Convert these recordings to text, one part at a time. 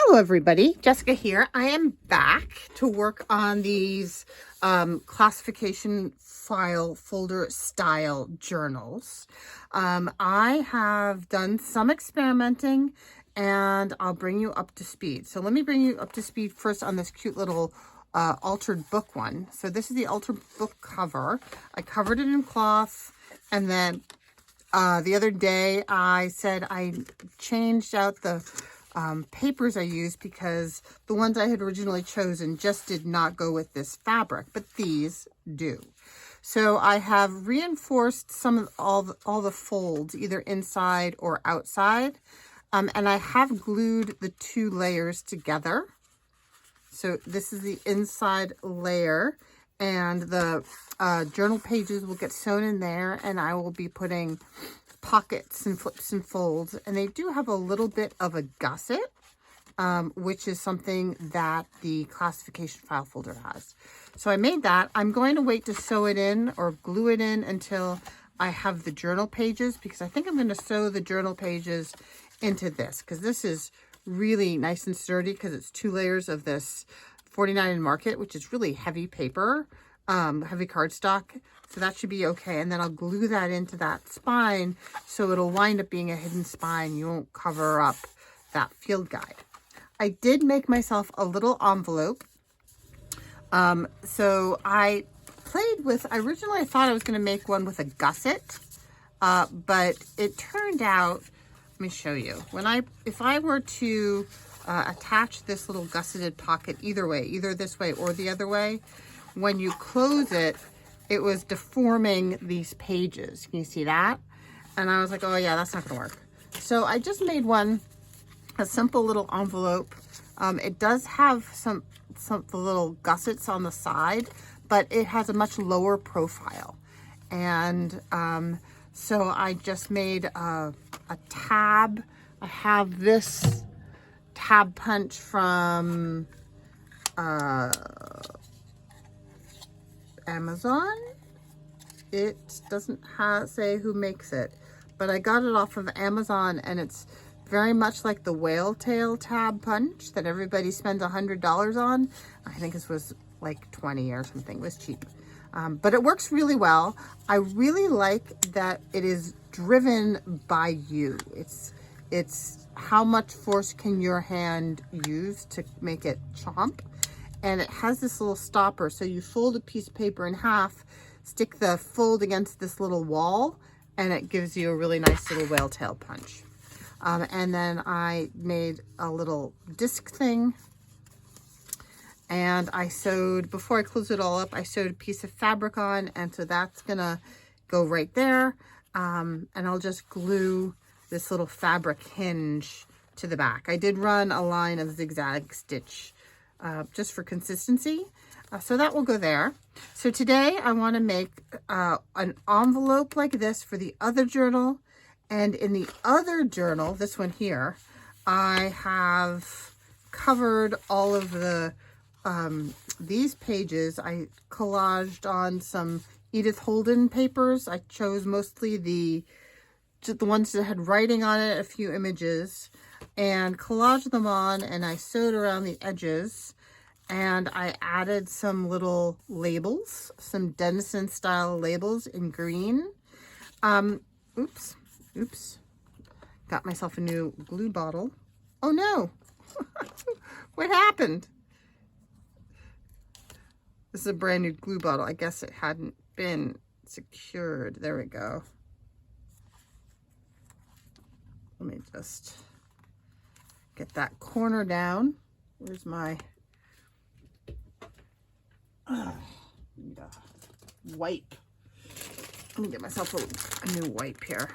Hello everybody, Jessica here. I am back to work on these classification file folder style journals. I have done some experimenting and I'll bring you up to speed. So let me bring you up to speed first on this cute little altered book one. So this is the altered book cover. I covered it in cloth, and then the other day I said I changed out the papers I used because the ones I had originally chosen just did not go with this fabric, but these do. So I have reinforced some of all the folds, either inside or outside, and I have glued the two layers together. So this is the inside layer, and the journal pages will get sewn in there, and I will be putting pockets and flips and folds, and they do have a little bit of a gusset, which is something that the classification file folder has. So I made that. I'm going to wait to sew it in or glue it in until I have the journal pages, because I think I'm going to sew the journal pages into this, because this is really nice and sturdy because it's two layers of this 49 in Market, which is really heavy paper, heavy cardstock. So that should be okay. And then I'll glue that into that spine so it'll wind up being a hidden spine. You won't cover up that field guide. I did make myself a little envelope. So I played with, originally I thought I was going to make one with a gusset, but it turned out, let me show you. If I were to attach this little gusseted pocket either way, either this way or the other way, when you close it, it was deforming these pages. Can you see that? And I was like, oh yeah, that's not gonna work. So I just made a simple little envelope. It does have some the little gussets on the side, but it has a much lower profile. And so I just made a tab. I have this tab punch from Amazon. It doesn't say who makes it, but I got it off of Amazon, and it's very much like the whale tail tab punch that everybody spends $100 on. I think this was like 20 or something. It was cheap, but it works really well. I really like that it is driven by you. It's how much force can your hand use to make it chomp. And it has this little stopper. So you fold a piece of paper in half, stick the fold against this little wall, and it gives you a really nice little whale tail punch. And then I made a little disc thing, and I sewed, before I closed it all up, I sewed a piece of fabric on, and so that's gonna go right there. And I'll just glue this little fabric hinge to the back. I did run a line of zigzag stitch just for consistency. So that will go there. So today I want to make an envelope like this for the other journal. And in the other journal, this one here, I have covered all of the these pages. I collaged on some Edith Holden papers. I chose mostly the ones that had writing on it, a few images, and collaged them on, and I sewed around the edges, and I added some little labels, some Denizen style labels in green. Oops, got myself a new glue bottle. Oh no, what happened? This is a brand new glue bottle. I guess it hadn't been secured. There we go. Let me just get that corner down. Where's my wipe? Let me get myself a new wipe here.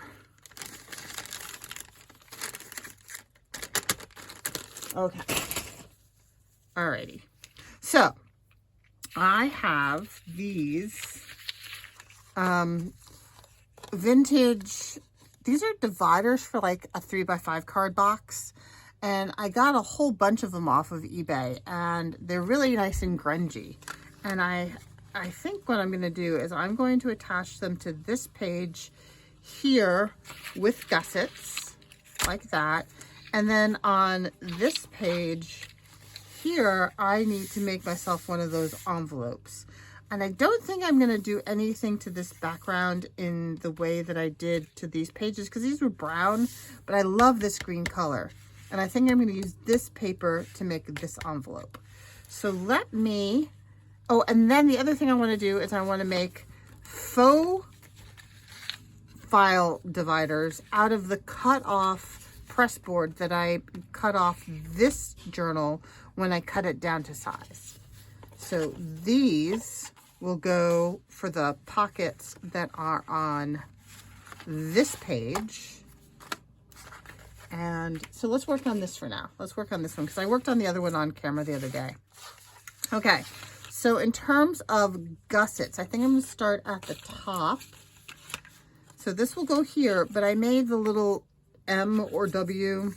Okay. Alrighty. So I have these vintage, these are dividers for like a 3x5 card box, and I got a whole bunch of them off of eBay, and they're really nice and grungy. And I think what I'm going to do is I'm going to attach them to this page here with gussets like that, And then on this page here, I need to make myself one of those envelopes. And I don't think I'm going to do anything to this background in the way that I did to these pages, because these were brown, but I love this green color. And I think I'm going to use this paper to make this envelope. So let me, oh, and then the other thing I want to do is I want to make faux file dividers out of the cut off press board that I cut off this journal when I cut it down to size. So these will go for the pockets that are on this page. And so let's work on this for now. Let's work on this one because I worked on the other one on camera the other day. Okay, so in terms of gussets, I think I'm going to start at the top. So this will go here, but I made the little M or W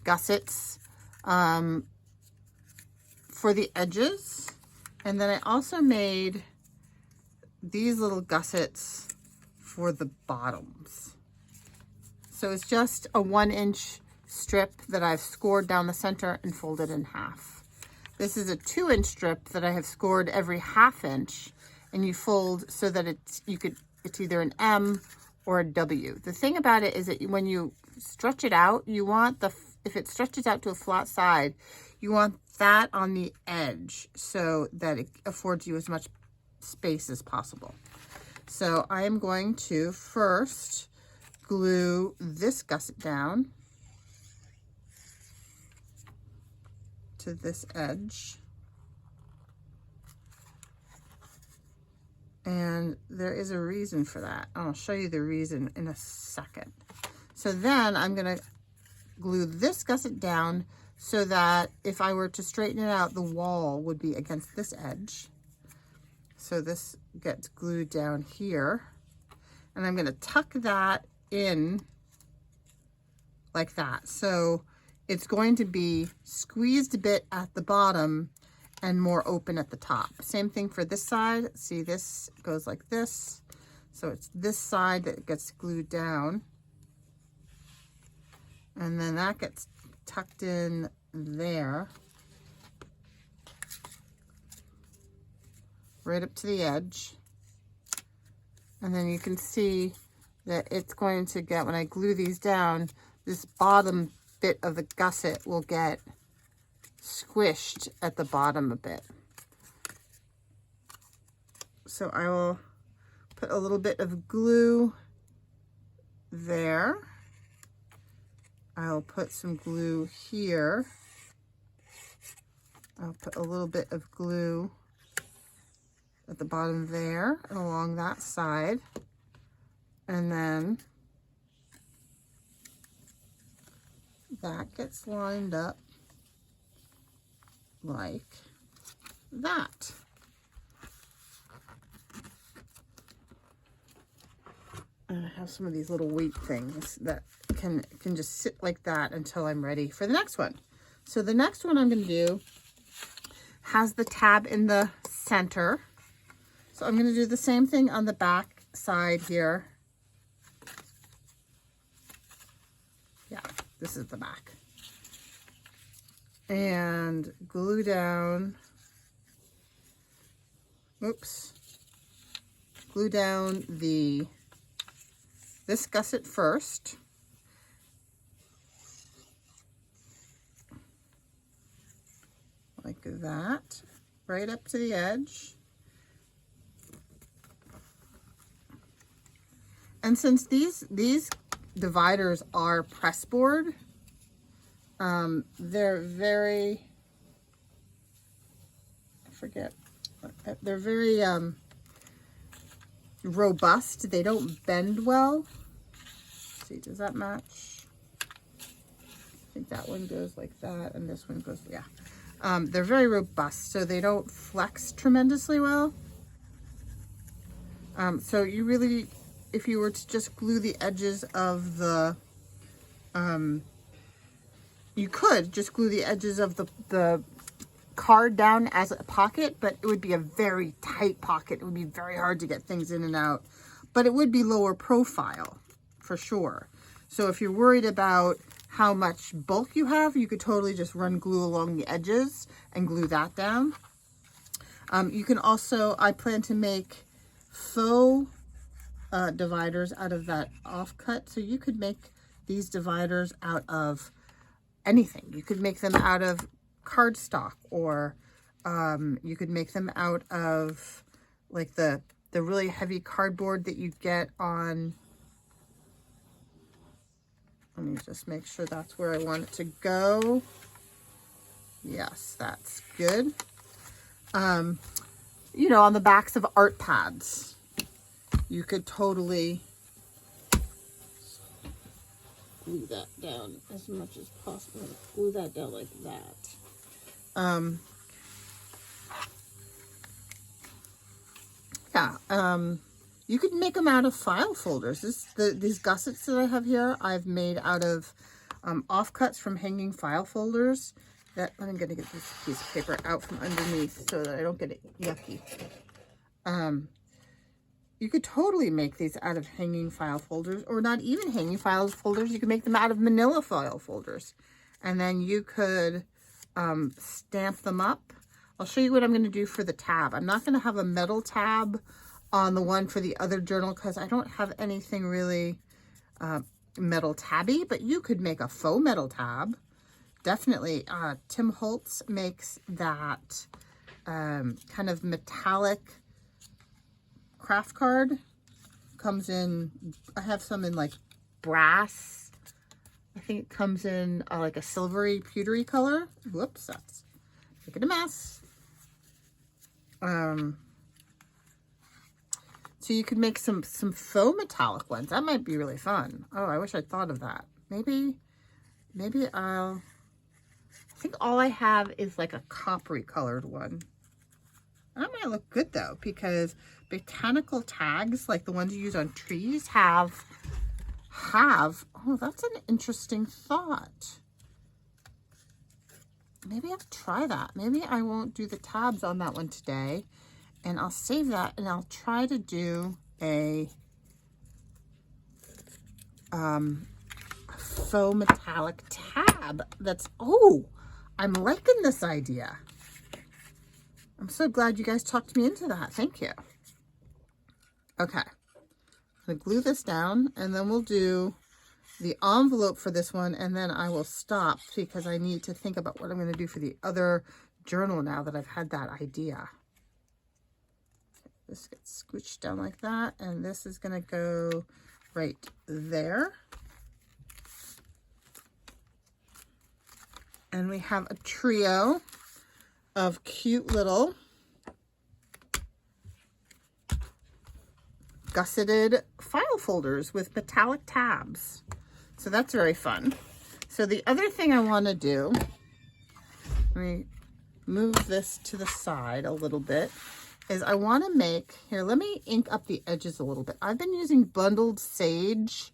gussets for the edges. And then I also made these little gussets for the bottoms. So it's just a 1-inch strip that I've scored down the center and folded in half. This is a 2-inch strip that I have scored every 1/2 inch, and you fold so that it's either an M or a W. The thing about it is that when you stretch it out, you want if it stretches out to a flat side, you want that on the edge so that it affords you as much space as possible. So I am going to first glue this gusset down to this edge. And there is a reason for that. I'll show you the reason in a second. So then I'm going to glue this gusset down so that if I were to straighten it out, the wall would be against this edge. So this gets glued down here. And I'm going to tuck that in like that. So it's going to be squeezed a bit at the bottom and more open at the top. Same thing for this side. See, this goes like this. So it's this side that gets glued down. And then that gets tucked in there. Right up to the edge. And then you can see that it's going to get, when I glue these down, this bottom bit of the gusset will get squished at the bottom a bit. So I will put a little bit of glue there. I'll put some glue here. I'll put a little bit of glue at the bottom there and along that side. And then that gets lined up like that. And I have some of these little weight things that can just sit like that until I'm ready for the next one. So the next one I'm going to do has the tab in the center. So I'm going to do the same thing on the back side here. Yeah, this is the back. And glue down, glue down this gusset first. Like that, right up to the edge. And since these dividers are pressboard, they're very, they're very robust. They don't bend well. Let's see, does that match? I think that one goes like that, and this one goes, yeah. They're very robust, so they don't flex tremendously well. So you really, if you were to just glue the edges of the, you could just glue the edges of the card down as a pocket, but it would be a very tight pocket. It would be very hard to get things in and out, but it would be lower profile for sure. So if you're worried about how much bulk you have, you could totally just run glue along the edges and glue that down. You can also, I plan to make faux dividers out of that offcut. So you could make these dividers out of anything. You could make them out of cardstock, or you could make them out of like the really heavy cardboard that you get on, let me just make sure that's where I want it to go. Yes, that's good. You know, on the backs of art pads, you could totally glue that down as much as possible. Glue that down like that. You could make them out of file folders. These gussets that I have here, I've made out of offcuts from hanging file folders. I'm going to get this piece of paper out from underneath so that I don't get it yucky. You could totally make these out of hanging file folders, or not even hanging file folders. You could make them out of manila file folders. And then you could stamp them up. I'll show you what I'm going to do for the tab. I'm not going to have a metal tab on the one for the other journal because I don't have anything really metal tabby, but you could make a faux metal tab. Definitely. Tim Holtz makes that kind of metallic craft card. Comes in, I have some in like brass. I think it comes in like a silvery pewtery color. Whoops, that's making a mess. So you could make some faux metallic ones. That might be really fun. Oh, I wish I'd thought of that. Maybe I think all I have is like a coppery colored one. That might look good though, because botanical tags, like the ones you use on trees, have, oh, that's an interesting thought. Maybe I'll try that. Maybe I won't do the tabs on that one today, and I'll save that, and I'll try to do a faux metallic tab. That's, oh, I'm liking this idea. I'm so glad you guys talked me into that. Thank you. Okay. I'm going to glue this down, and then we'll do the envelope for this one, and then I will stop because I need to think about what I'm going to do for the other journal now that I've had that idea. This gets scooched down like that, and this is going to go right there. And we have a trio of cute little gusseted file folders with metallic tabs. So that's very fun. So the other thing I want to do, let me move this to the side a little bit, is I want to make, here, let me ink up the edges a little bit. I've been using bundled sage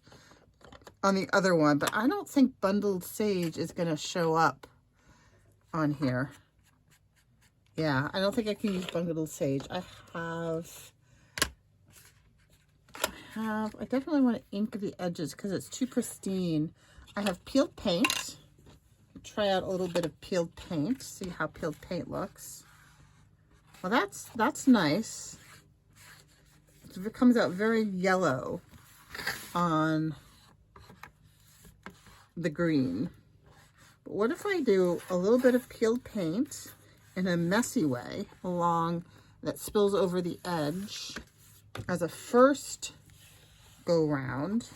on the other one, but I don't think bundled sage is going to show up on here. Yeah, I don't think I can use bundled sage. I definitely want to ink the edges because it's too pristine. I have peeled paint. Try out a little bit of peeled paint. See how peeled paint looks. Well, that's nice. It comes out very yellow on the green. But what if I do a little bit of peeled paint in a messy way along that spills over the edge as a first go round.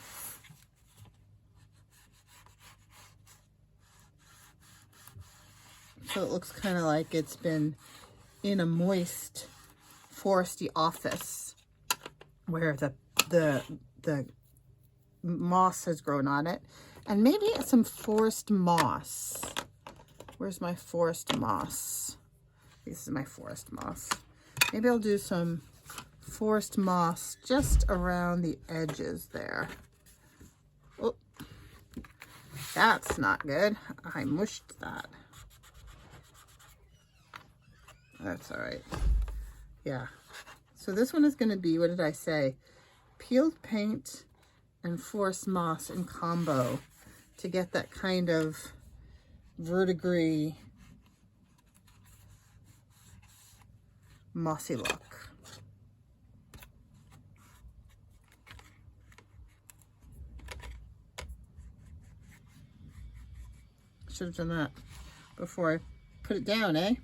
So it looks kind of like it's been in a moist foresty office where the moss has grown on it. And maybe some forest moss. Where's my forest moss? This is my forest moss. Maybe I'll do some forest moss just around the edges there. Oh, that's not good. I mushed that. That's all right. Yeah. So this one is going to be, what did I say? Peeled paint and forest moss in combo to get that kind of verdigris mossy look. Should have done that before I put it down, eh?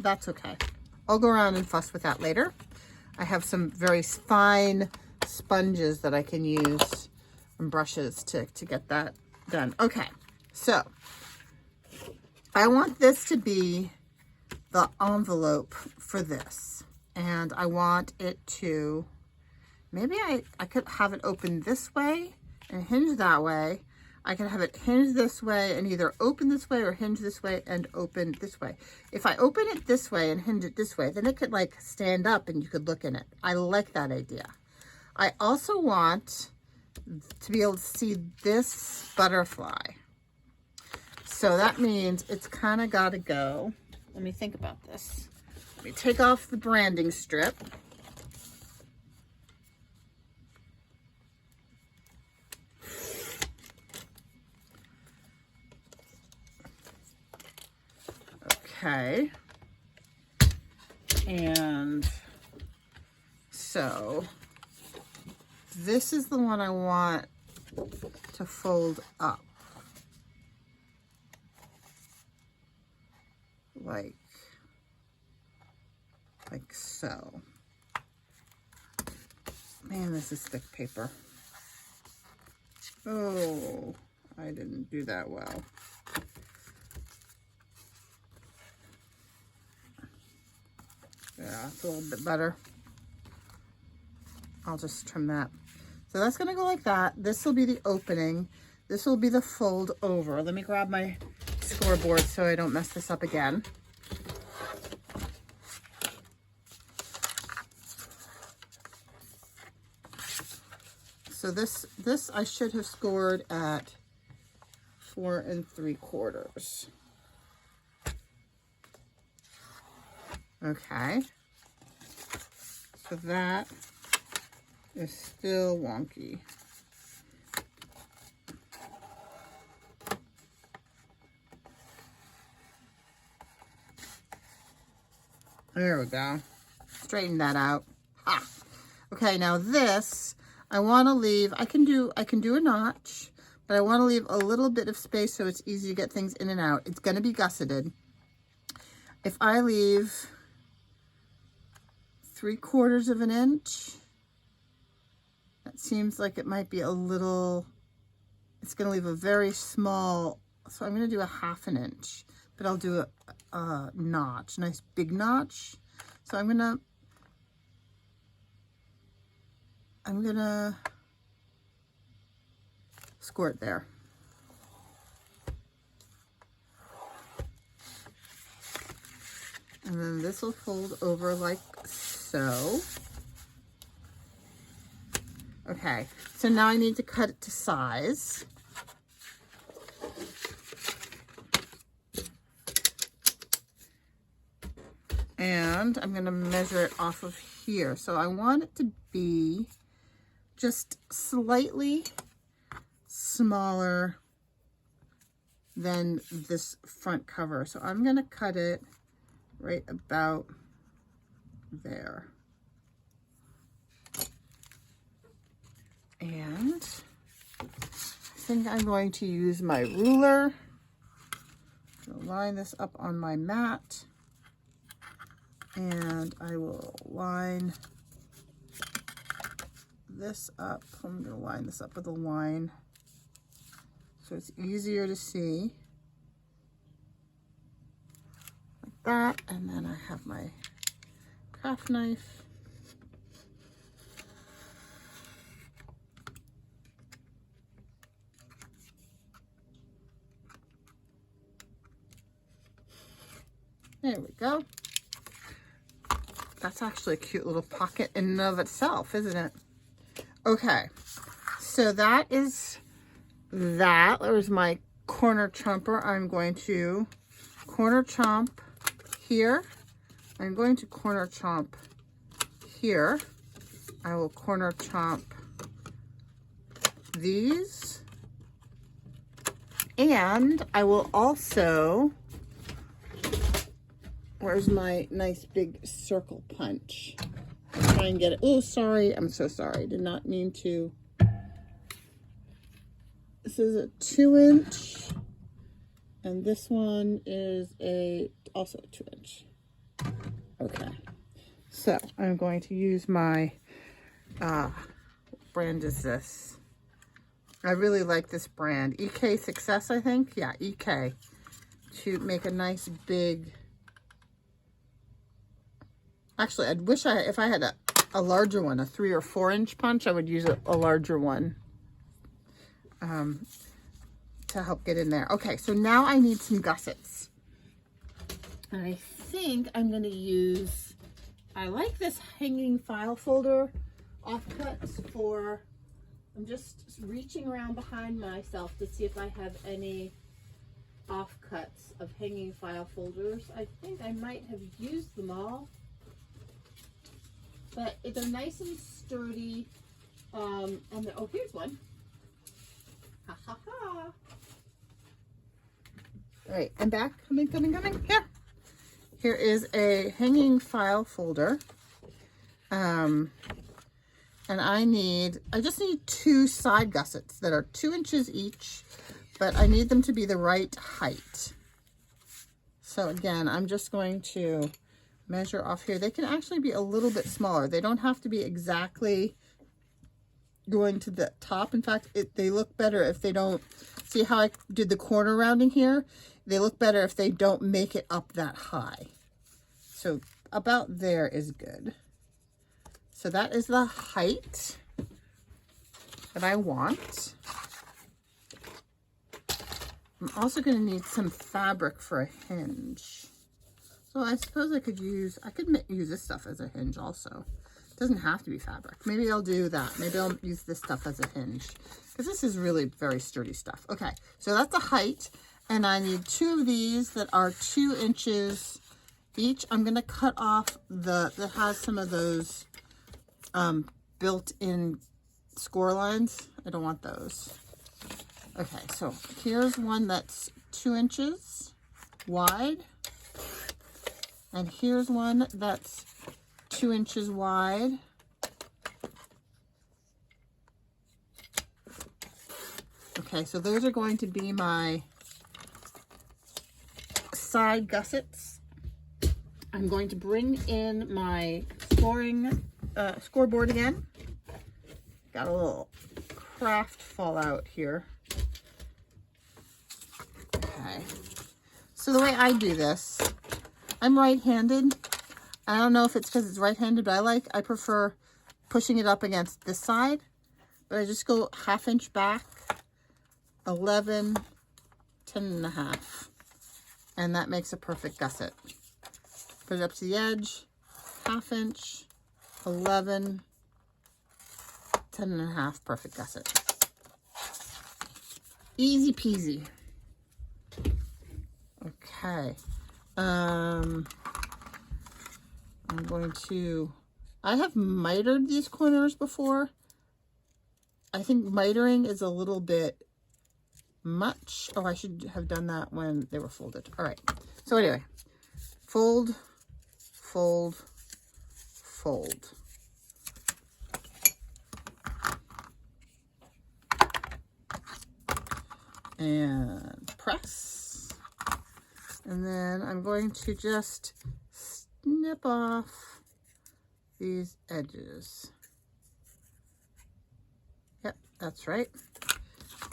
That's okay. I'll go around and fuss with that later. I have some very fine sponges that I can use and brushes to get that done. Okay, so I want this to be the envelope for this. And I want it to, maybe I could have it open this way and hinge that way. I can have it hinge this way and either open this way or hinge this way and open this way. If I open it this way and hinge it this way, then it could like stand up and you could look in it. I like that idea. I also want to be able to see this butterfly. So that means it's kind of got to go. Let me think about this. Let me take off the branding strip. Okay, and so this is the one I want to fold up, like so. Man, this is thick paper. Oh, I didn't do that well. Yeah, it's a little bit better. I'll just trim that. So that's going to go like that. This will be the opening. This will be the fold over. Let me grab my scoreboard so I don't mess this up again. So this I should have scored at 4 3/4. Okay, so that is still wonky. There we go. Straighten that out. Ha. Okay, now this I want to leave. I can do a notch, but I want to leave a little bit of space so it's easy to get things in and out. It's going to be gusseted. If I leave 3/4 of an inch, that seems like it might be a little, it's going to leave a very small, so I'm going to do a 1/2 inch, but I'll do a notch, nice big notch. So I'm gonna squirt there. And then this will fold over like so. Okay, so now I need to cut it to size. And I'm going to measure it off of here. So I want it to be just slightly smaller than this front cover. So I'm going to cut it right about there. And I think I'm going to use my ruler to line this up on my mat. And I will line this up. I'm going to line this up with a line so it's easier to see. Like that. And then I have my craft knife. There we go. That's actually a cute little pocket in and of itself, isn't it? Okay, so that is that. There's my corner chomper. I'm going to corner chomp here. I'm going to corner chomp here. I will corner chomp these. And I will also, where's my nice big circle punch? Try and get it. Oh, sorry. I'm so sorry. Did not mean to. This is a 2-inch. And this one is also a 2-inch. Okay. So I'm going to use my, what brand is this? I really like this brand. EK Success, I think. Yeah, EK. To make a nice big, actually, I'd wish if I had a larger one, a 3 or 4-inch punch, I would use a larger one to help get in there. Okay, so now I need some gussets. And I think I'm going to use, I like this hanging file folder offcuts for, I'm just reaching around behind myself to see if I have any offcuts of hanging file folders. I think I might have used them all, but they're nice and sturdy. And oh, here's one. Ha ha ha. All right, I'm back. Coming. Here. Here is a hanging file folder. And I just need 2 side gussets that are 2 inches each, but I need them to be the right height. So again, I'm just going to measure off here. They can actually be a little bit smaller. They don't have to be exactly going to the top. In fact, they look better if they don't, see how I did the corner rounding here? They look better if they don't make it up that high. So about there is good. So that is the height that I want. I'm also going to need some fabric for a hinge. So I suppose I could use this stuff as a hinge also. It doesn't have to be fabric. Maybe I'll do that. Maybe I'll use this stuff as a hinge, because this is really very sturdy stuff. Okay, so that's the height. And I need 2 of these that are 2 inches each. I'm going to cut off that has some of those built-in score lines. I don't want those. Okay, so here's one that's 2 inches wide. And here's one that's 2 inches wide. Okay, so those are going to be my side gussets. I'm going to bring in my scoreboard again. Got a little craft fallout here. Okay. So the way I do this, I'm right-handed. I don't know if it's because it's right-handed, but I prefer pushing it up against this side. But I just go 1/2 inch back, 11, 10.5. And that makes a perfect gusset. Put it up to the edge, 1/2 inch, 11, 10.5, perfect gusset. Easy peasy. Okay. I'm going to, I have mitered these corners before. I think mitering is a little bit much. Oh, I should have done that when they were folded. All right. So anyway, fold, fold, fold. And press. And then I'm going to just snip off these edges. Yep, that's right.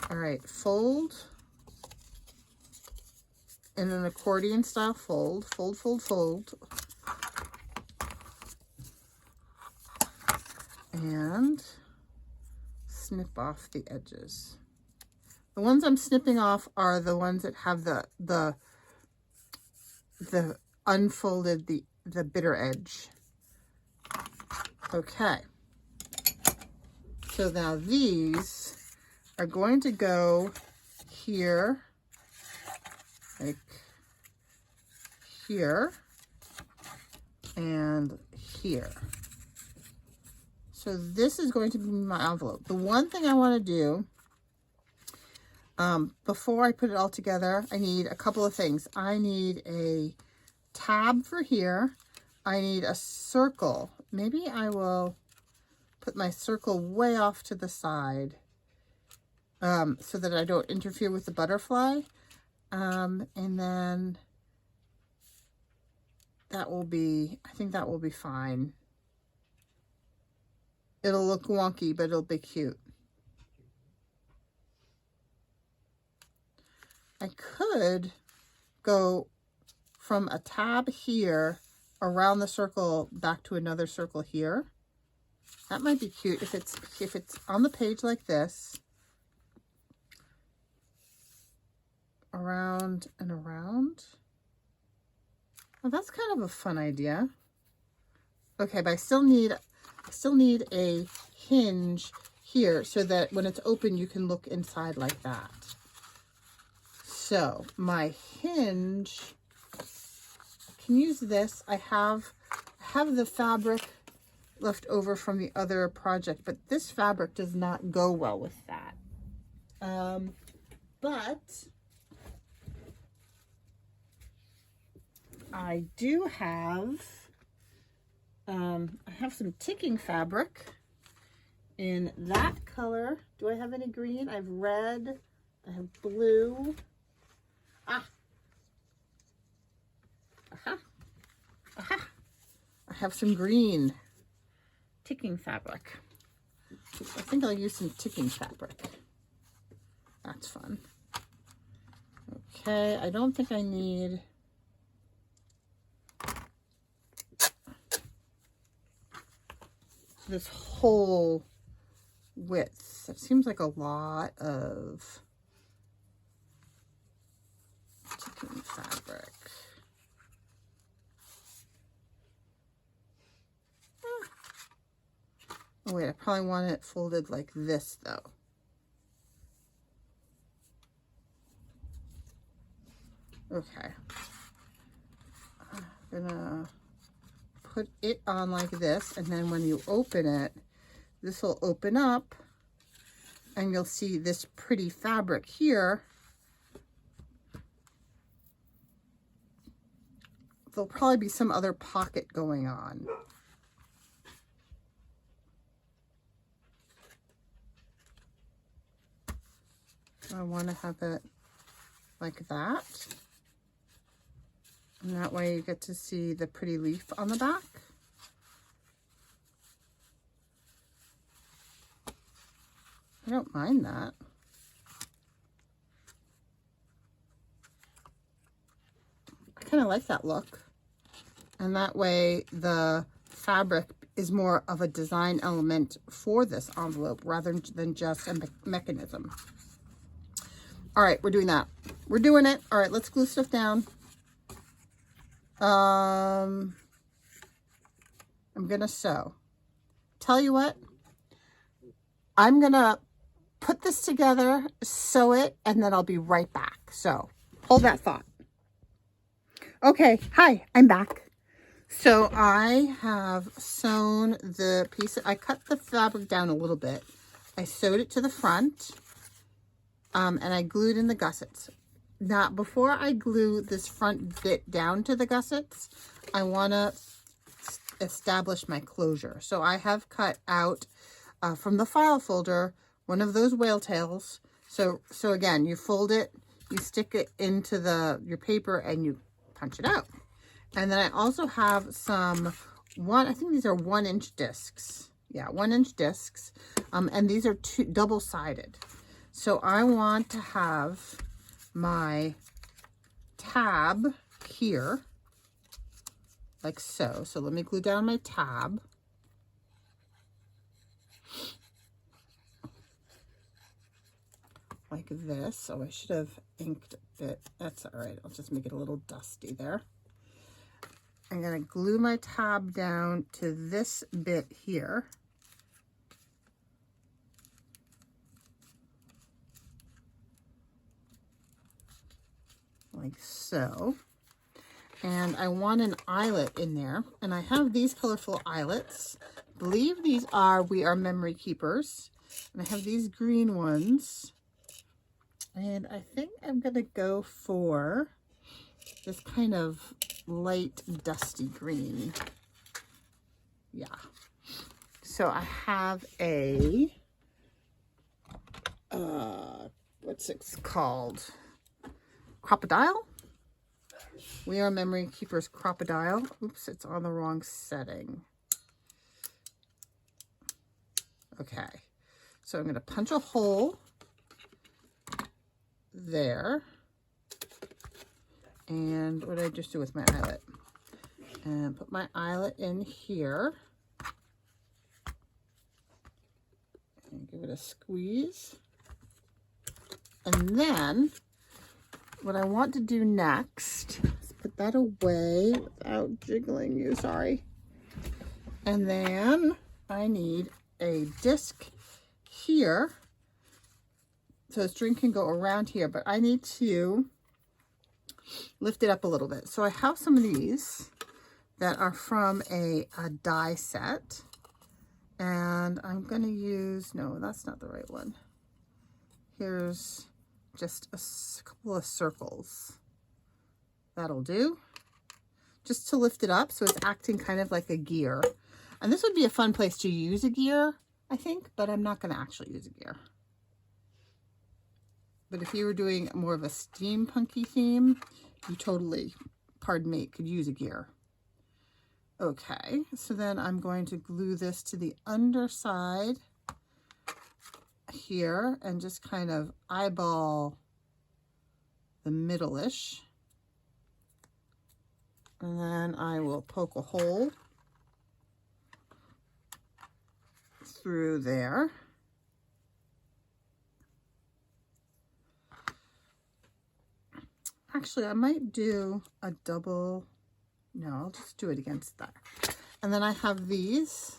All right, fold. In an accordion style fold, fold, fold, fold. And snip off the edges. The ones I'm snipping off are the ones that have the unfolded, the bitter edge. Okay. So now these are going to go here, like here, and here. So this is going to be my envelope. The one thing I want to do Before I put it all together, I need a couple of things. I need a tab for here. I need a circle. Maybe I will put my circle way off to the side so that I don't interfere with the butterfly. And then that will be, I think that will be fine. It'll look wonky, but it'll be cute. I could go from a tab here around the circle back to another circle here. That might be cute if it's on the page like this. Around and around. Well, that's kind of a fun idea. Okay, but I still need a hinge here so that when it's open you can look inside like that. So my hinge, I can use this. I have the fabric left over from the other project, but this fabric does not go well with that. But I do have, I have some ticking fabric in that color. Do I have any green? I have red, I have blue. I have some green ticking fabric. I think I'll use some ticking fabric. That's fun. Okay, I don't think I need this whole width. It seems like a lot of ticking fabric. Oh wait, I probably want it folded like this though. Okay. I'm gonna put it on like this, and then when you open it, this will open up and you'll see this pretty fabric here. There'll probably be some other pocket going on. I want to have it like that. And that way you get to see the pretty leaf on the back. I don't mind that. I kind of like that look. And that way the fabric is more of a design element for this envelope rather than just a mechanism. All right, we're doing that. We're doing it. All right, let's glue stuff down. I'm gonna sew. Tell you what, I'm gonna put this together, sew it, and then I'll be right back. So hold that thought. Okay, hi, I'm back. So I have sewn the piece. I cut the fabric down a little bit. I sewed it to the front, and I glued in the gussets. Now, before I glue this front bit down to the gussets, I want to establish my closure. So I have cut out from the file folder one of those whale tails. So again, you fold it, you stick it into your paper, and you punch it out. And then I also have some I think these are 1-inch discs. Yeah, 1-inch discs. And these are double-sided. So I want to have my tab here like so. So let me glue down my tab. Like this. Oh, I should have inked it. That's all right. I'll just make it a little dusty there. I'm going to glue my tab down to this bit here. Like so. And I want an eyelet in there. And I have these colorful eyelets. I believe these are We Are Memory Keepers. And I have these green ones. And I think I'm going to go for this kind of light dusty green. Yeah. So I have a, what's it called? Crocodile? We Are Memory Keepers Crocodile. Oops, it's on the wrong setting. Okay. So I'm going to punch a hole there. And what did I just do with my eyelet? And put my eyelet in here. And give it a squeeze. And then what I want to do next is put that away without jiggling you, sorry. And then I need a disc here. So the string can go around here, but I need to lift it up a little bit. So I have some of these that are from a die set. And I'm going to use, no, that's not the right one. Here's just a couple of circles. That'll do. Just to lift it up so it's acting kind of like a gear. And this would be a fun place to use a gear, I think, but I'm not going to actually use a gear. But if you were doing more of a steampunky theme, you totally, pardon me, could use a gear. Okay, so then I'm going to glue this to the underside here and just kind of eyeball the middle-ish. And then I will poke a hole through there. Actually, I might do a double. No, I'll just do it against that. And then I have these.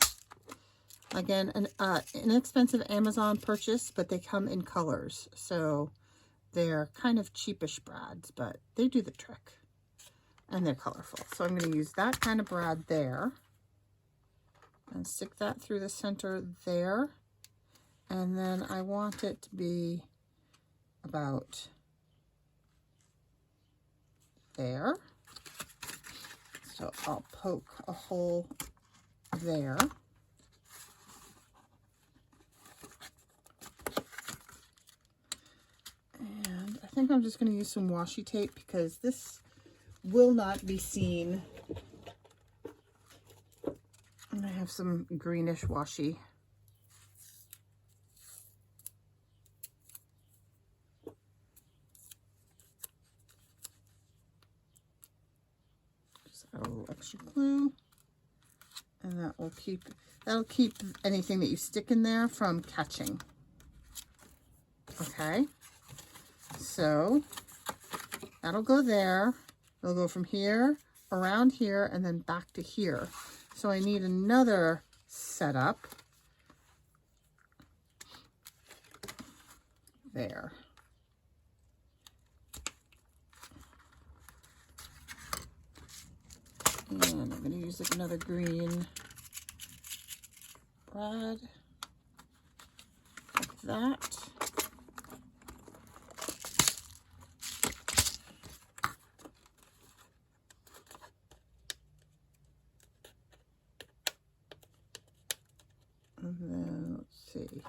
Again, an inexpensive Amazon purchase, but they come in colors. So they're kind of cheapish brads, but they do the trick. And they're colorful. So I'm going to use that kind of brad there. And stick that through the center there. And then I want it to be about there. So I'll poke a hole there. And I think I'm just going to use some washi tape because this will not be seen. And I have some greenish washi. Just add a little extra glue. And that'll keep anything that you stick in there from catching. Okay. So that'll go there. It'll go from here, around here, and then back to here. So I need another setup there. And I'm going to use like another green brad, like that. And then let's see.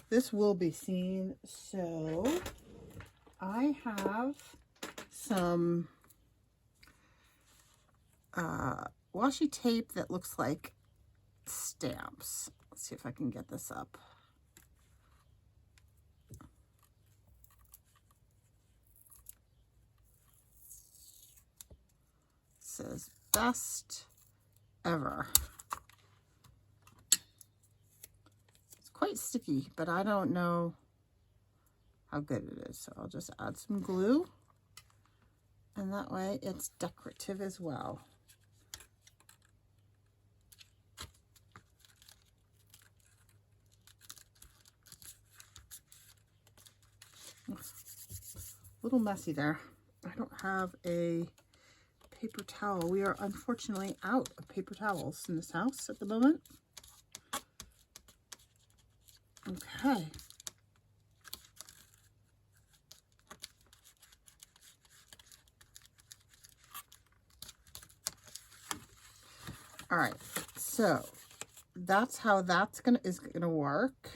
This will be seen, so I have some washi tape that looks like stamps. Let's see if I can get this up. It says best ever. It's quite sticky, but I don't know how good it is. So I'll just add some glue, and that way it's decorative as well. A little messy there. I don't have a paper towel. We are unfortunately out of paper towels in this house at the moment. Okay. All right, so that's how is gonna work.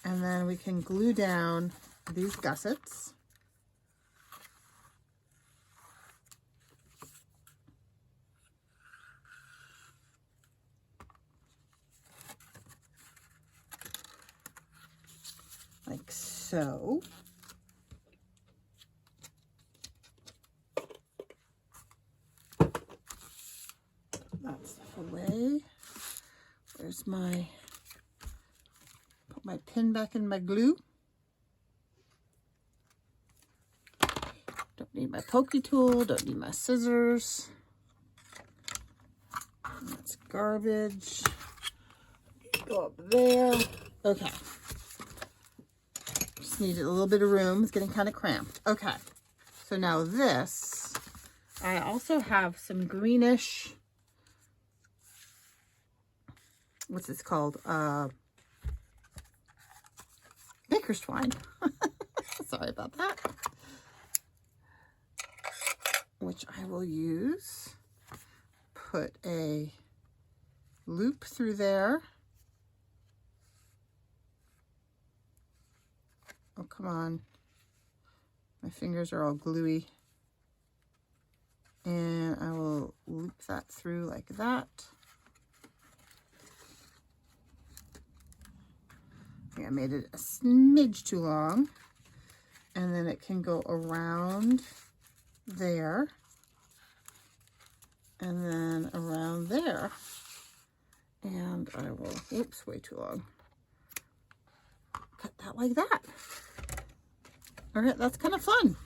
And then we can glue down these gussets. Like so. That's away. There's my, put my pin back in my glue. Don't need my pokey tool, don't need my scissors. That's garbage. Go up there. Okay. Just needed a little bit of room. It's getting kind of cramped. Okay. So now this, I also have some greenish, what's this called? Baker's twine. Sorry about that. Which I will use. Put a loop through there. Oh, come on. My fingers are all gluey. And I will loop that through like that. I think I made it a smidge too long. And then it can go around there. And then around there. And I will, oops, way too long. Cut that like that. All right, that's kind of fun.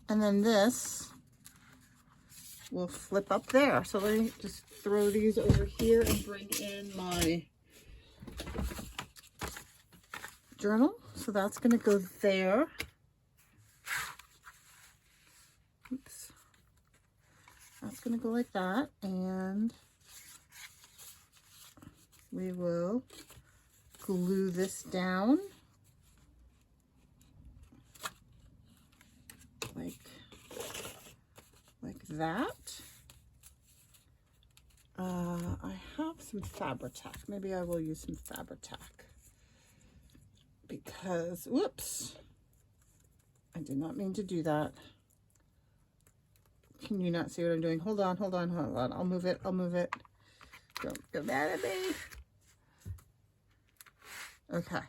And then this will flip up there. So let me just throw these over here and bring in my journal. So that's going to go there. Oops. That's going to go like that. And we will glue this down like that. I have some Fabri-Tac. Maybe I will use some Fabri-Tac because, whoops, I did not mean to do that. Can you not see what I'm doing? Hold on, hold on, hold on. I'll move it, I'll move it. Don't get mad at me. Okay,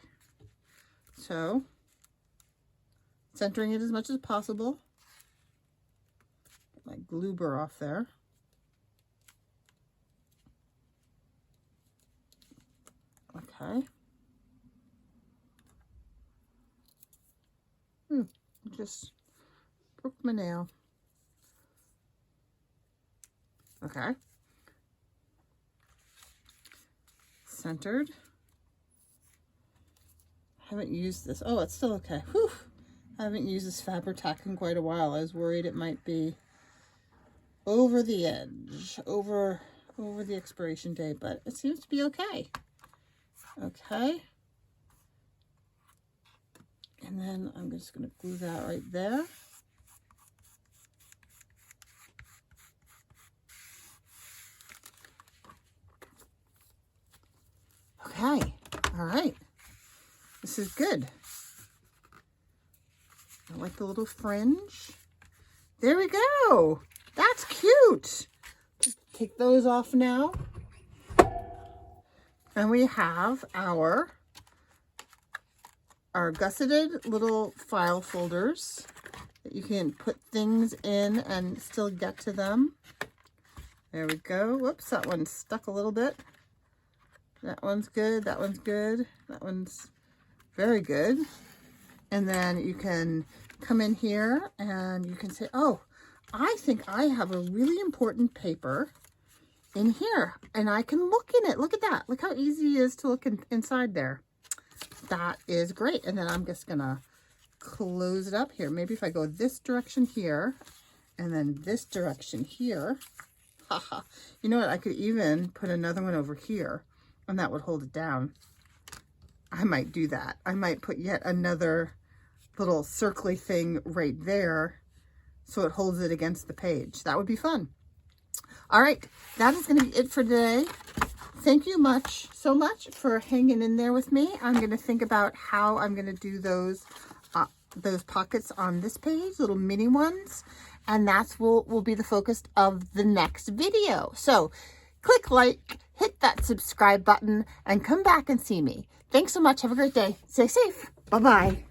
so centering it as much as possible. Get my glue burr off there. Okay. Just broke my nail. Okay. Centered. Haven't used this. Oh, it's still okay. Whew. I haven't used this Fabri-Tac in quite a while. I was worried it might be over the edge, over the expiration date, but it seems to be okay. Okay. And then I'm just going to glue that right there. Okay. All right. This is good. I like the little fringe. There we go. That's cute. Just take those off now. And we have our gusseted little file folders that you can put things in and still get to them. There we go. Whoops, that one stuck a little bit. That one's good. That one's good. That one's very good. And then you can come in here and you can say, oh, I think I have a really important paper in here and I can look in it. Look at that. Look how easy it is to look inside there. That is great. And then I'm just gonna close it up here. Maybe if I go this direction here and then this direction here. Haha. You know what? I could even put another one over here and that would hold it down. I might do that. I might put yet another little circly thing right there so it holds it against the page. That would be fun. All right, that is going to be it for today. Thank you so much for hanging in there with me. I'm going to think about how I'm going to do those pockets on this page, little mini ones, and that's will be the focus of the next video. So click like, hit that subscribe button, and come back and see me. Thanks so much. Have a great day. Stay safe. Bye-bye.